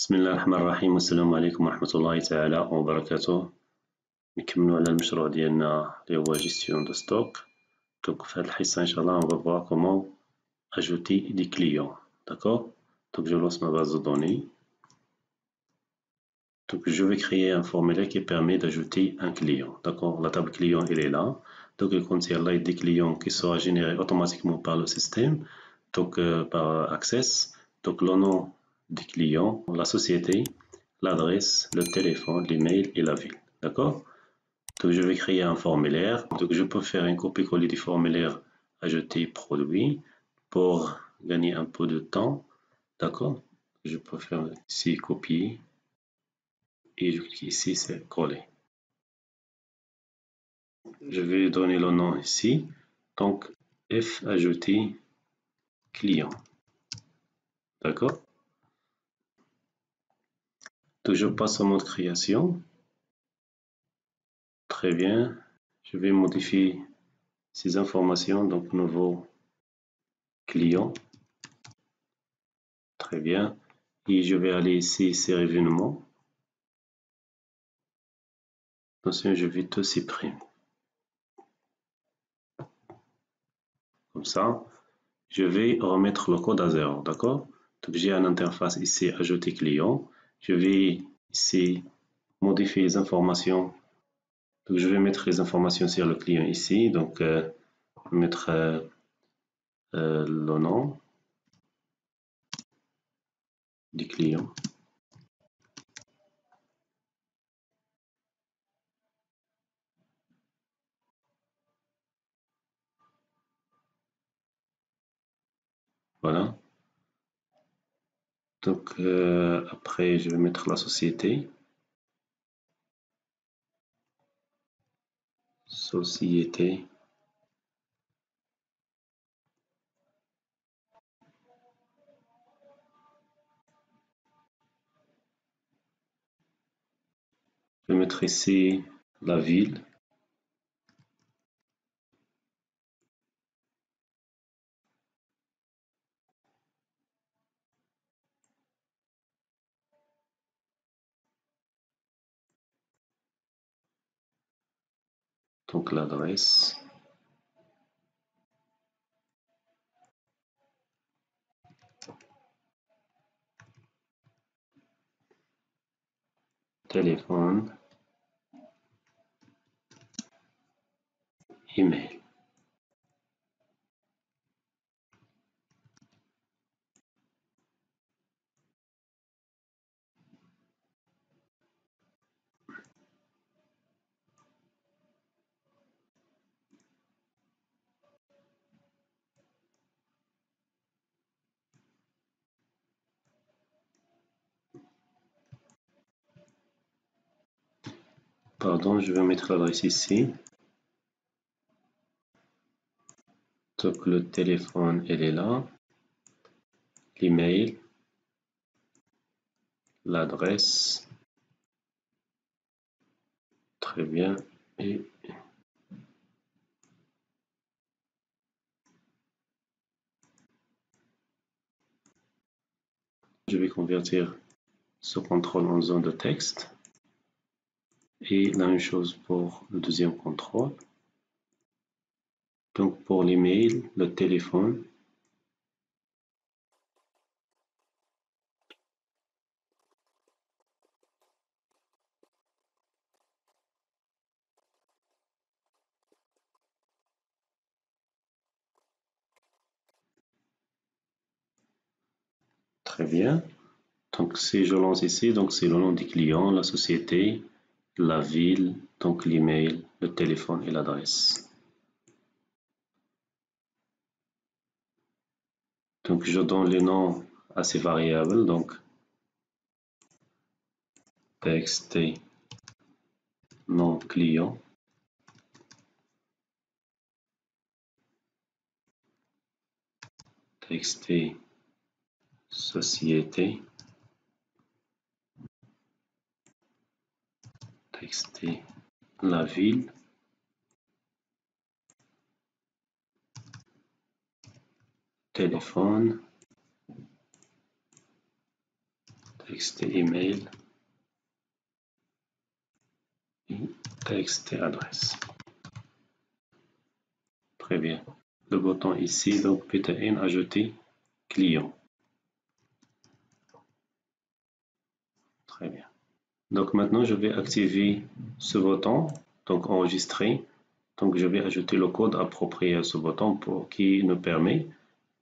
بسم الله الرحمن الرحيم والسلام عليكم ورحمة الله تعالى وبركاته. نكملوا على المشروع ديالنا اللي هو جيستيون دو ستوك. Donc في هذه الحصة إن شاء الله on va voir comment ajouter des clients. D'accord? Donc je lance ma base de données. Donc je vais créer un formulaire qui permet d'ajouter un client. D'accord? La table client elle est là. Donc elle contient là des clients qui seront générés automatiquement par le système. Donc par Access. Donc le nom du client, la société, l'adresse, le téléphone, l'email et la ville. D'accord? Donc je vais créer un formulaire. Donc je peux faire un copier-coller du formulaire, ajouter produit pour gagner un peu de temps. D'accord? Je peux faire ici copier et je clique ici, c'est coller. Je vais donner le nom ici. Donc F ajouter client. D'accord? Donc je passe au mode création. Très bien. Je vais modifier ces informations. Donc nouveau client. Très bien. Et je vais aller ici, ces événements. Attention, je vais tout supprimer. Comme ça, je vais remettre le code à 0. D'accord? Donc j'ai une interface ici, ajouter client. Je vais ici modifier les informations. Donc je vais mettre les informations sur le client ici. Donc mettre le nom du client. Voilà. Donc après, je vais mettre la société. Société. Je vais mettre ici la ville. Donc l'adresse. Téléphone. Email. Pardon, je vais mettre l'adresse ici. Donc le téléphone, elle est là. L'email. L'adresse. Très bien. Et je vais convertir ce contrôle en zone de texte. Et la même chose pour le deuxième contrôle. Donc pour l'email, le téléphone. Très bien. Donc si je lance ici, donc c'est le nom du client, la société, la ville, donc l'email, le téléphone et l'adresse. Donc je donne les noms à ces variables, donc txt nom client, txt société, txt la ville, téléphone, txt email et txt adresse. Très bien. Le bouton ici, donc ptn ajouter client. Très bien. Donc maintenant, je vais activer ce bouton, donc enregistrer. Donc je vais ajouter le code approprié à ce bouton qui nous permet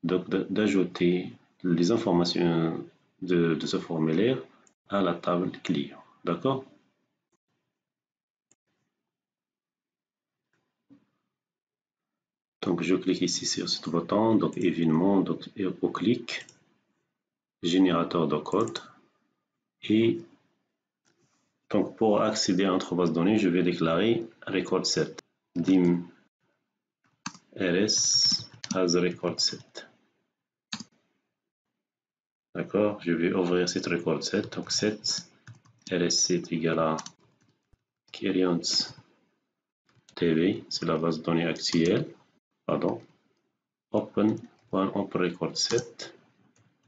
d'ajouter les informations de ce formulaire à la table client. D'accord? Donc je clique ici sur ce bouton, donc événement, donc au clic, générateur de code. Et donc pour accéder à notre base de données, je vais déclarer record set, dim rs as record set. D'accord, je vais ouvrir cette record set, donc set rs7 égale à Queryons DB, c'est la base de données actuelle. Pardon. Open record set.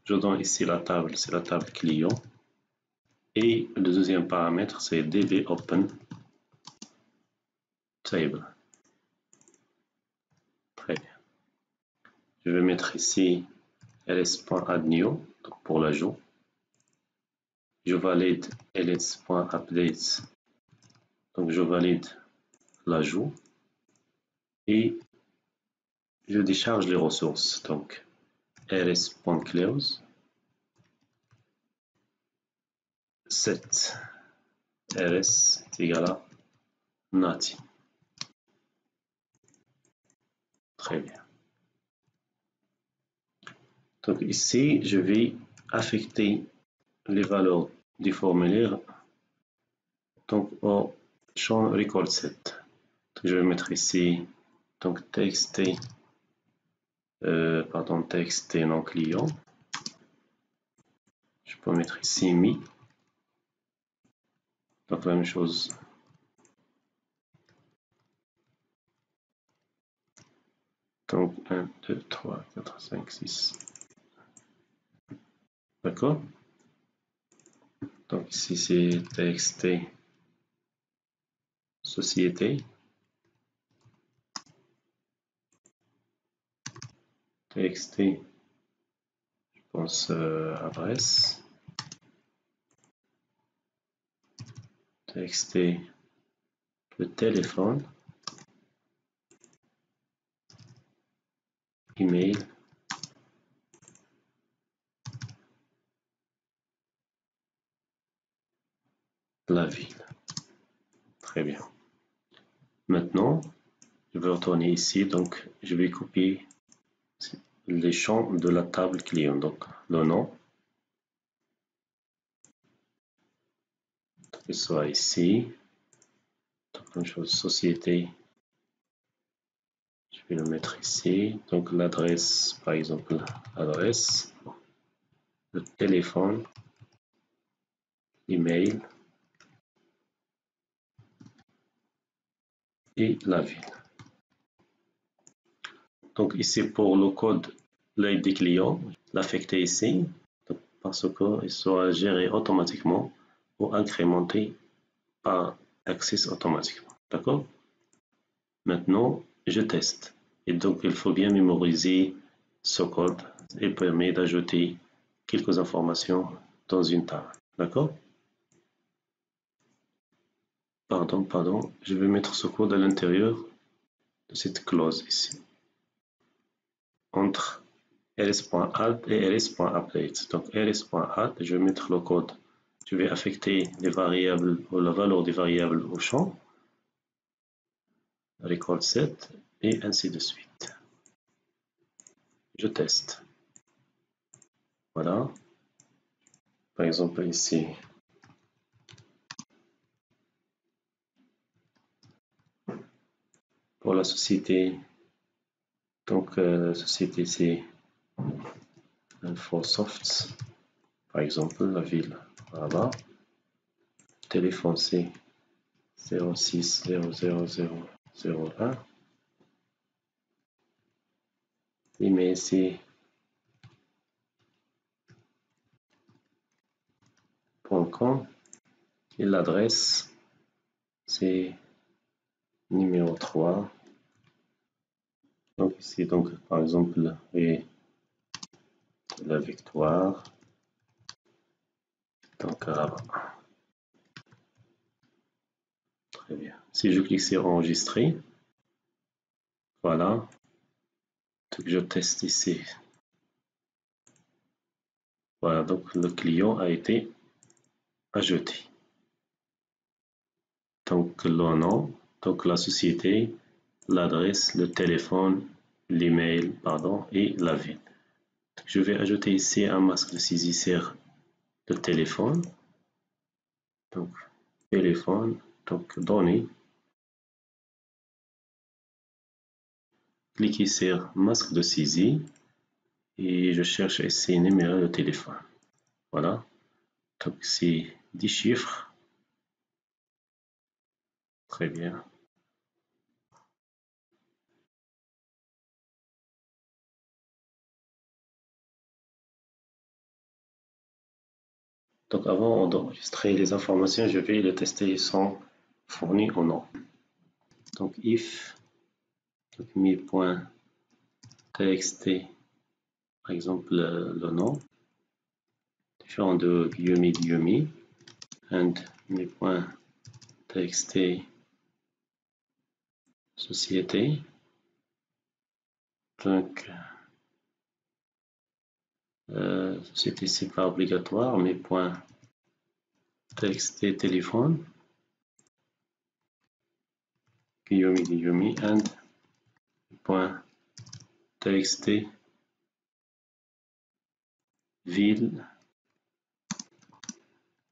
Je donne ici la table, c'est la table client. Et le deuxième paramètre, c'est db open table. Très bien. Je vais mettre ici ls.addNew pour l'ajout. Je valide ls.update. Donc je valide l'ajout. Et je décharge les ressources. Donc rs.close set rs est égal à nati. Très bien. Donc ici, je vais affecter les valeurs du formulaire donc au champ record set. Donc, je vais mettre ici donc txt txt non client. Je peux mettre ici mi. Donc la même chose. Donc 1, 2, 3, 4, 5, 6. D'accord? Donc ici c'est txt société. Txt, je pense adresse. Txt le téléphone. Email. La ville. Très bien. Maintenant, je vais retourner ici, donc je vais copier les champs de la table client. Donc le nom, il soit ici. Donc une chose société, je vais le mettre ici. Donc l'adresse, par exemple, adresse, le téléphone, email et la ville. Donc ici pour le code l'ID client, l'affecter ici parce qu'il sera géré automatiquement ou incrémenté par Access automatiquement. D'accord? Maintenant, je teste. Et donc, il faut bien mémoriser ce code et permet d'ajouter quelques informations dans une table. D'accord? Pardon, je vais mettre ce code à l'intérieur de cette clause ici. Entre ls.add et ls.update. Donc, ls.add, je vais mettre le code. Je vais affecter les variables ou la valeur des variables au champ, record set, et ainsi de suite. Je teste. Voilà. Par exemple, ici, pour la société, donc société c'est Infosoft, par exemple, la ville, voilà. Téléphone c'est 06000001. Email c'est gmail.com et l'adresse c'est numéro 3. Donc ici, donc par exemple, et la victoire. Donc très bien. Si je clique sur enregistrer, voilà. Donc je teste ici. Voilà, donc le client a été ajouté. Donc le nom, donc la société, l'adresse, le téléphone, l'email, pardon, et la ville. Donc, je vais ajouter ici un masque de saisie sur le téléphone. Donc téléphone, donc données. Cliquez sur masque de saisie et je cherche ici numéro de téléphone. Voilà. Donc c'est 10 chiffres. Très bien. Donc avant d'enregistrer les informations, je vais les tester, ils sont fournis ou non. Donc if mi.txt, par exemple le nom, différent de Guillaume and mi.txt société. Donc société c'est pas obligatoire, mais .txt téléphone. Guillaume and .txt ville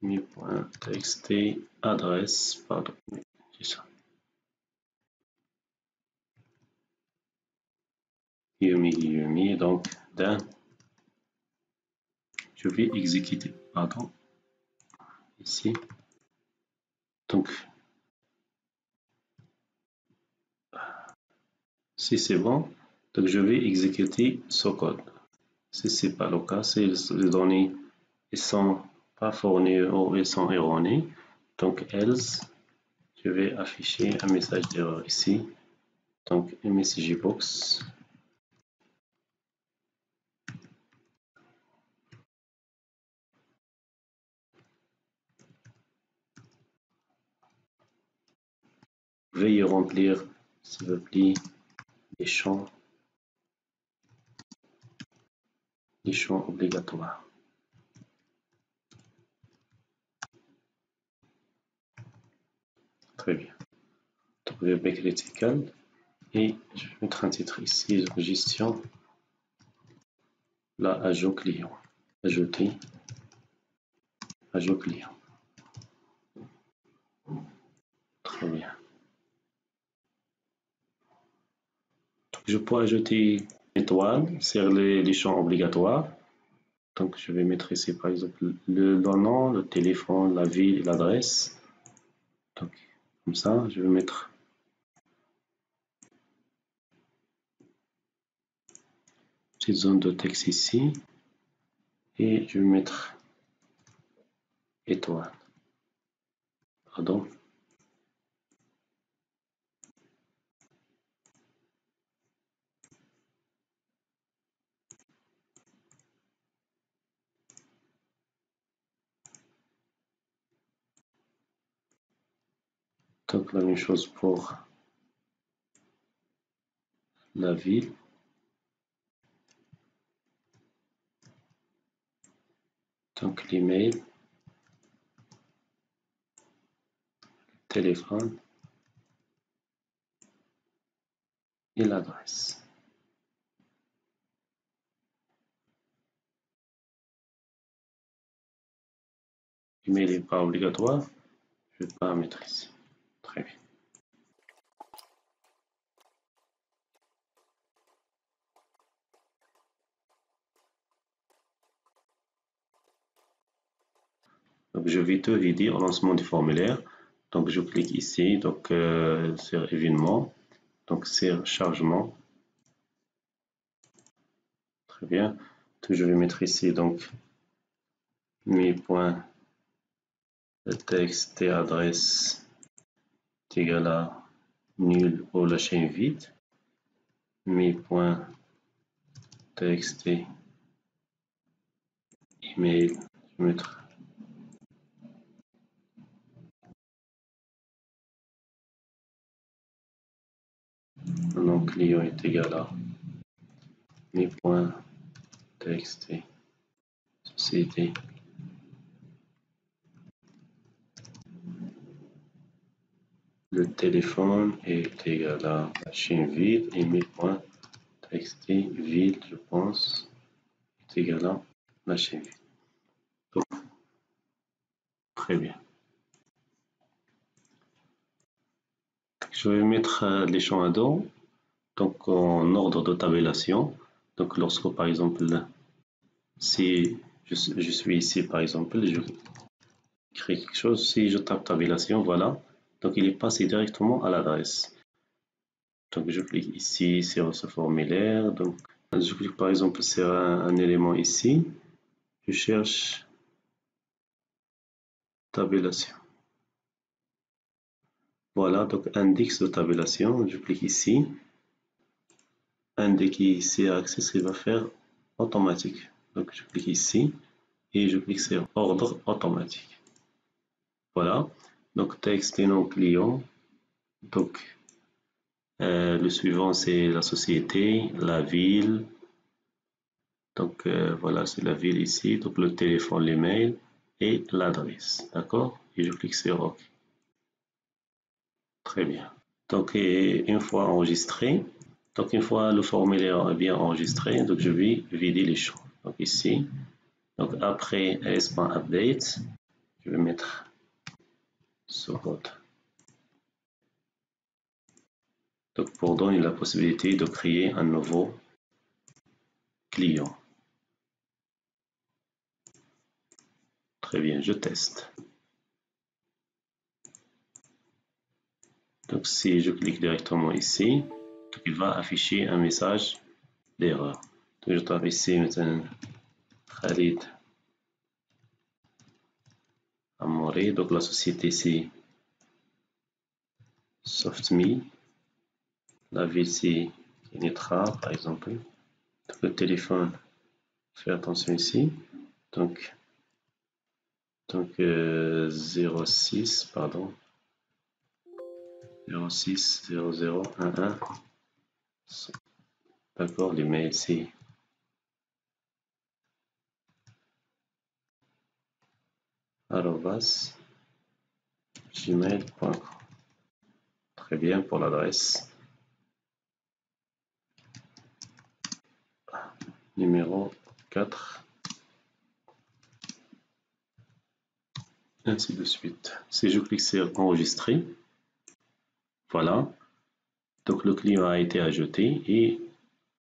mi.txt adresse, pardon, c'est ça. Guillaume, donc d'un, je vais exécuter, pardon, ici. Donc, si c'est bon, donc je vais exécuter ce code. Si c'est pas le cas, si les données ne sont pas fournies ou elles sont erronées, donc else, je vais afficher un message d'erreur ici. Donc, message box. Veuillez remplir, s'il vous plaît, les champs obligatoires. Très bien. Donc, je vais critical et je vais mettre un titre ici, gestion, là, ajout client, ajouter, ajout client. Très bien. Donc, je peux ajouter une étoile sur les champs obligatoires. Donc, je vais mettre ici, par exemple, le nom, le téléphone, la ville et l'adresse. Donc, comme ça, je vais mettre une petite zone de texte ici. Et je vais mettre étoile. Pardon. Donc, la même chose pour la ville. Donc, l'email, téléphone et l'adresse. L'email n'est pas obligatoire. Je ne vais pas mettre ici. Très bien. Donc, je vais te vider au lancement du formulaire. Donc, je clique ici, donc sur événement, donc sur chargement. Très bien. Donc, je vais mettre ici donc mi.txt le texte et adresse est égal à nul ou la chaîne vide. Mi.txt email, je vais mettre le nom client est égal à mi.txt société. Le téléphone est égal à la chaîne vide et mi.txt vide, je pense, est égal à la chaîne vide. Donc, très bien. Je vais mettre les champs à dos, donc en ordre de tabulation. Donc, lorsque par exemple, si je suis ici, par exemple, je crée quelque chose, si je tape tabulation, voilà, donc il est passé directement à l'adresse. Donc, je clique ici sur ce formulaire. Donc, je clique par exemple sur un élément ici. Je cherche tabulation. Voilà, donc index de tabulation. Je clique ici. Indiquer ici Access, il va faire automatique. Donc, je clique ici et je clique sur ordre automatique. Voilà. Donc, texte et nom client. Donc, le suivant, c'est la société, la ville. Donc, voilà, c'est la ville ici. Donc, le téléphone, l'email et l'adresse. D'accord? Et je clique sur OK. Très bien. Donc, une fois enregistré, donc une fois le formulaire est bien enregistré, donc je vais vider les champs. Donc, ici, donc après s.update, je vais mettre ce code. Donc, pour donner la possibilité de créer un nouveau client. Très bien, je teste. Donc, si je clique directement ici, il va afficher un message d'erreur. Donc, je tape ici maintenant Khalid Amoré. Donc, la société c'est SoftMe. La ville c'est Kenitra, par exemple. Donc, le téléphone, fais attention ici. Donc 06, pardon. 06 00 11. D'accord, l'email c'est @gmail.com. Très bien pour l'adresse. Numéro 4. Ainsi de suite. Si je clique sur enregistrer, voilà. Donc le client a été ajouté et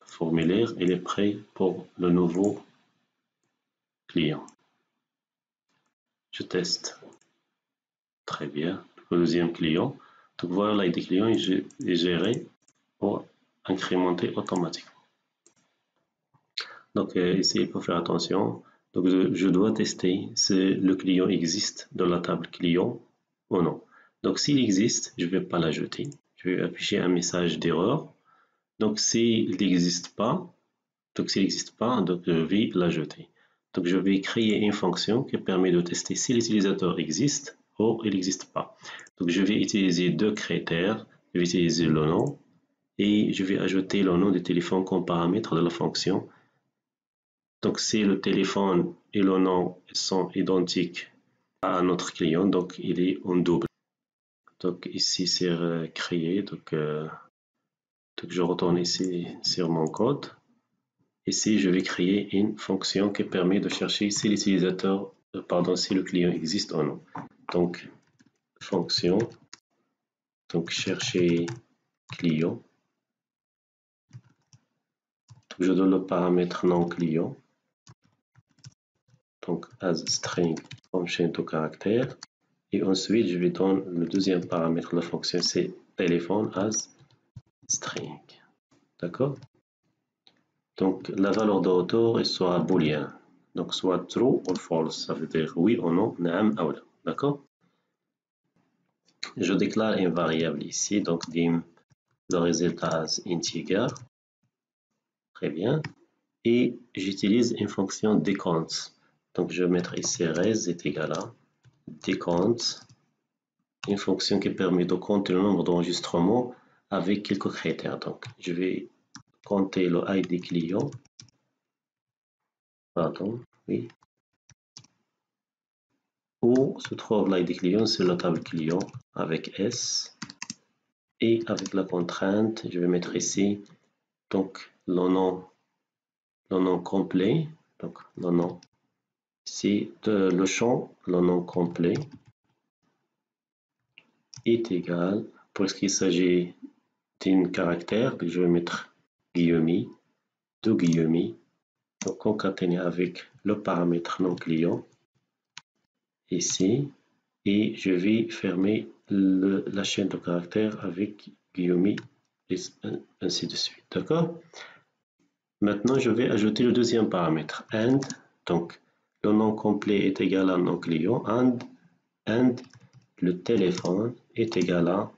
le formulaire il est prêt pour le nouveau client. Je teste. Très bien. Le deuxième client. Donc voilà, l'ID client est géré ou incrémenté automatiquement. Donc ici, il faut faire attention. Donc je dois tester si le client existe dans la table client ou non. Donc s'il existe, je ne vais pas l'ajouter. Je vais afficher un message d'erreur. Donc s'il n'existe pas, donc je vais l'ajouter. Donc je vais créer une fonction qui permet de tester si l'utilisateur existe ou il n'existe pas. Donc je vais utiliser deux critères. Je vais utiliser le nom et je vais ajouter le nom du téléphone comme paramètre de la fonction. Donc si le téléphone et le nom sont identiques à notre client, donc il est en double. Donc ici c'est créé, donc je retourne ici sur mon code. Ici je vais créer une fonction qui permet de chercher si l'utilisateur, si le client existe ou non. Donc fonction, donc chercher client. Donc, je donne le paramètre non client. Donc as string comme chaîne de caractères. Et ensuite, je vais donner le deuxième paramètre de la fonction, c'est téléphone as string. D'accord? Donc, la valeur de retour est soit booléen. Donc, soit true ou false. Ça veut dire oui ou non, naam ou la. D'accord? Je déclare une variable ici, donc dim le résultat as integer. Très bien. Et j'utilise une fonction décompte. Donc je vais mettre ici res est égal à décompte, une fonction qui permet de compter le nombre d'enregistrements avec quelques critères. Donc je vais compter le ID client. Pardon, oui. Où se trouve l'ID client sur la table client avec S. Et avec la contrainte, je vais mettre ici donc le nom complet. Donc le nom ici, le champ, le nom complet est égal, puisqu'il s'agit d'un caractère, je vais mettre guillemets, deux guillemets, donc concaténé avec le paramètre non client ici, et je vais fermer la chaîne de caractères avec guillemets et ainsi de suite, d'accord? Maintenant, je vais ajouter le deuxième paramètre, and, donc le nom complet est égal à non client, and le téléphone est égal à,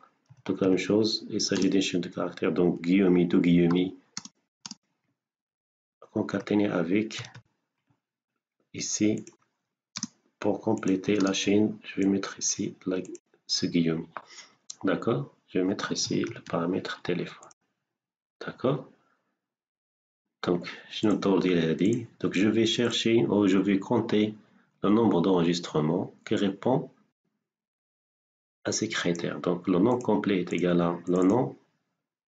donc la même chose, il s'agit d'une chaîne de caractères, donc guillemets, deux guillemets, concaténé avec, ici, pour compléter la chaîne, je vais mettre ici ce guillemets. D'accord? Je vais mettre ici le paramètre téléphone. D'accord? Donc, je note dit. Donc, je vais chercher ou je vais compter le nombre d'enregistrements qui répond à ces critères. Donc, le nom complet est égal à le nom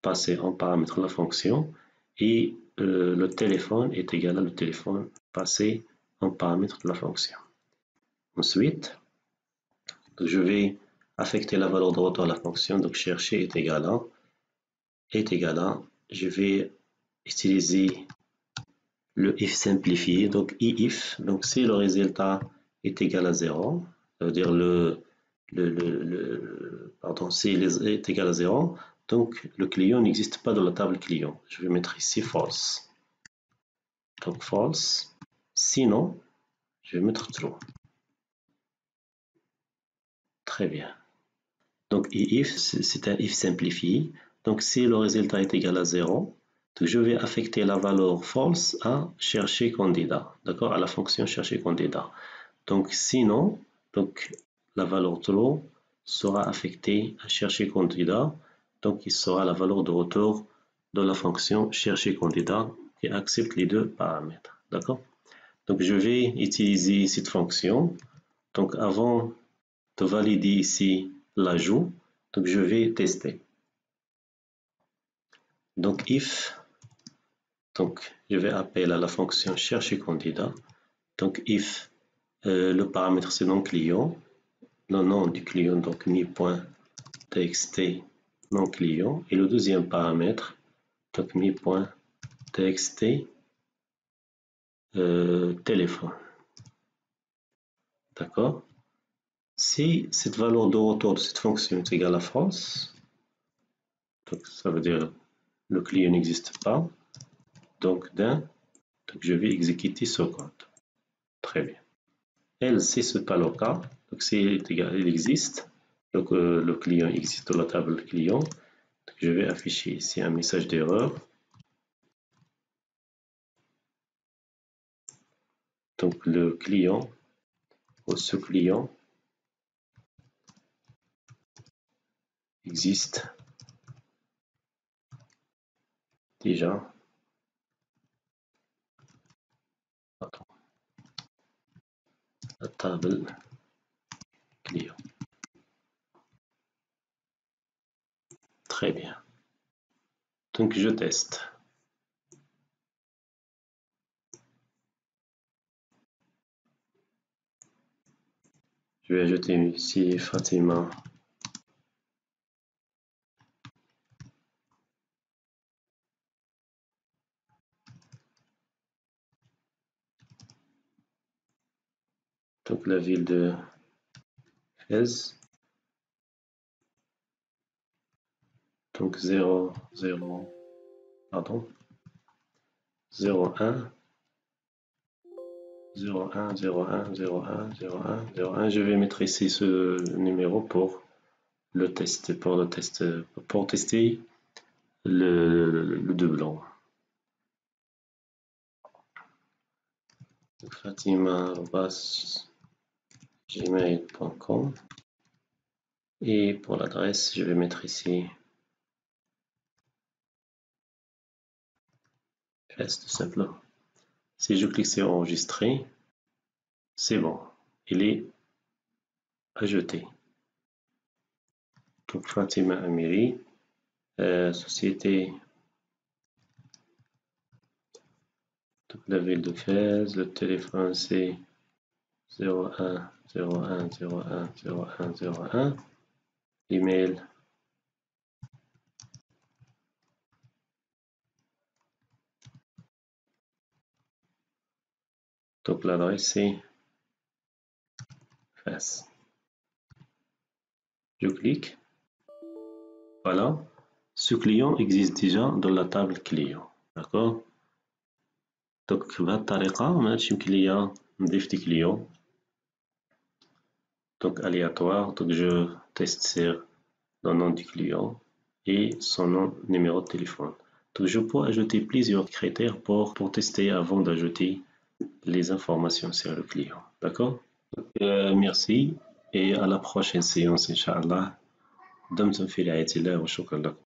passé en paramètre de la fonction et le téléphone est égal à le téléphone passé en paramètre de la fonction. Ensuite, je vais affecter la valeur de retour à la fonction, donc chercher est égal à, je vais utiliser le if simplifié, donc if, donc si le résultat est égal à 0, ça veut dire pardon, si il est égal à 0, donc le client n'existe pas dans la table client. Je vais mettre ici false. Donc false. Sinon, je vais mettre true. Très bien. Donc if, c'est un if simplifié. Donc si le résultat est égal à 0, donc je vais affecter la valeur false à chercher candidat, d'accord, à la fonction chercher candidat. Donc sinon, donc la valeur true sera affectée à chercher candidat, donc il sera la valeur de retour de la fonction chercher candidat qui accepte les deux paramètres, d'accord. Donc je vais utiliser cette fonction. Donc avant de valider ici l'ajout, donc je vais tester. Donc if, donc je vais appeler à la fonction chercher candidat. Donc if le paramètre c'est non client, le nom du client donc mi.txt non client et le deuxième paramètre donc mi.txt téléphone. D'accord. Si cette valeur de retour de cette fonction est égale à false, donc ça veut dire le client n'existe pas, donc je vais exécuter ce code. Très bien. Else, si ce n'est pas le cas, donc s'il existe, donc le client existe dans la table client, donc je vais afficher ici un message d'erreur. Donc le client ou ce client existe déjà. La table client. Très bien. Donc je teste. Je vais ajouter ici Fatima. Donc la ville de Fès. Donc 0, 0, pardon. 01, 01, 01, 01, 01, 01. Je vais mettre ici ce numéro pour le test pour tester le doublon. Fatima@gmail.com et pour l'adresse, je vais mettre ici Fes tout simplement. Si je clique sur enregistrer, c'est bon, il est ajouté. Donc Fatima Amiri, société, donc la ville de Fès, le téléphone c'est 01 01 01 01 01, email donc l'adresse c'est Fès. Je clique, voilà, ce client existe déjà dans la table client, d'accord. Donc بهذه الطريقة ماشي يمكن ليا نضيف دي clients donc aléatoire, donc je teste sur le nom du client et son nom, numéro de téléphone. Donc je peux ajouter plusieurs critères pour tester avant d'ajouter les informations sur le client. D'accord? Merci et à la prochaine séance, Inch'Allah. دمتم في رعاية الله وشكرا لكم.